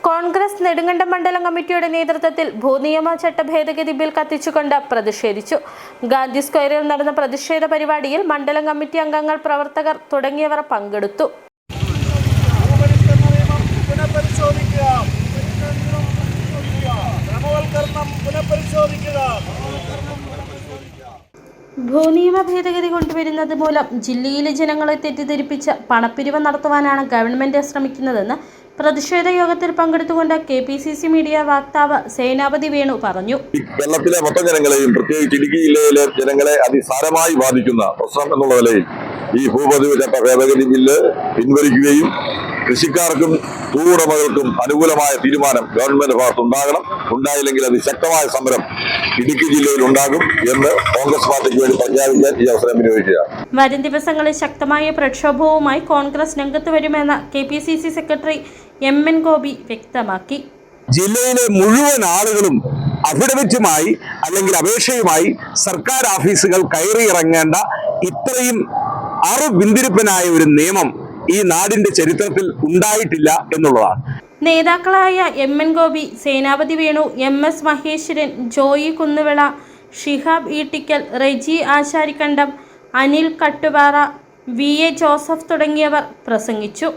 കോൺഗ്രസ് നെടുങ്കണ്ടം മണ്ഡലം കമ്മിറ്റിയുടെ നേതൃത്വത്തിൽ ഭൂനിയമ ചട്ട ഭേദഗതി ബിൽ കത്തിച്ചുകൊണ്ട് പ്രതിഷേധിച്ചു. ഗാന്ധി സ്ക്വയറിൽ നടന്ന പ്രതിഷേധ പരിപാടിയിൽ മണ്ഡലം കമ്മിറ്റി അംഗങ്ങൾ, പ്രവർത്തകർ തുടങ്ങിയവർ പങ്കെടുത്തു. ഭൂനിയമ ഭേദഗതി കൊണ്ടുവരുന്നത് മൂലം ജില്ലയിലെ ജനങ്ങളെ തെറ്റിദ്ധരിപ്പിച്ച് പണപ്പിരിവ് നടത്തുവാനാണ് ഗവൺമെന്റ് ശ്രമിക്കുന്നതെന്ന് പ്രതിഷേധ യോഗത്തിൽ പങ്കെടുത്തുകൊണ്ട് KPCC മീഡിയ വക്താവ് സേനാപതി വേണു പറഞ്ഞു. കേരളത്തിലെ മൊത്തം ജനങ്ങളെയും, പ്രത്യേകിച്ച് ഇടുക്കി ജില്ലയിലെ ജനങ്ങളെ അതിസാരമായി ബാധിക്കുന്ന പ്രശ്നം എന്നുള്ള നിലയിൽ ഈ ഭൂപതിവ് ചട്ട ഭേദഗതി ബില്ല് പിൻവലിക്കുകയും കൃഷിക്കാർക്കും ഭൂവുടമകൾക്കും അനുകൂലമായ തീരുമാനം ഗവൺമെന്റ് ഭാഗത്ത് ഉണ്ടാകണം. ഉണ്ടായില്ലെങ്കിൽ അതിശക്തമായ സമരം ഇടുക്കി ജില്ലയിൽ ഉണ്ടാകും എന്ന് കോൺഗ്രസ് പാർട്ടിക്ക് വേണ്ടി പ്രഖ്യാപിക്കാൻ ഈ അവസരം വിനിയോഗിക്കുക. വരും ദിവസങ്ങളിൽ ശക്തമായ പ്രക്ഷോഭവുമായി കോൺഗ്രസ് രംഗത്ത് വരുമെന്ന് KPCC സെക്രട്ടറി MN ഗോപി വ്യക്തമാക്കി. ജില്ലയിലെ മുഴുവൻ ആളുകളും അഫിഡവിറ്റുമായി അല്ലെങ്കിൽ അപേക്ഷയുമായി സർക്കാർ ഓഫീസുകൾ കയറിയിറങ്ങേണ്ട ഇത്രയും അറുപിന്തിരിപ്പനായ ഒരു നിയമം ഈ നാടിന്റെ ചരിത്രത്തിൽ ഉണ്ടായിട്ടില്ല എന്നുള്ളതാണ്. നേതാക്കളായ MN Gopi, Senapathi Venu, MS Maheswaran, Joy Kunnuvila, Shihab Eettikkal, Reji Asharikkandam, Anil Kattupara, VA Joseph തുടങ്ങിയവർ പ്രസംഗിച്ചു.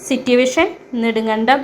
City vision, Nedumkandam.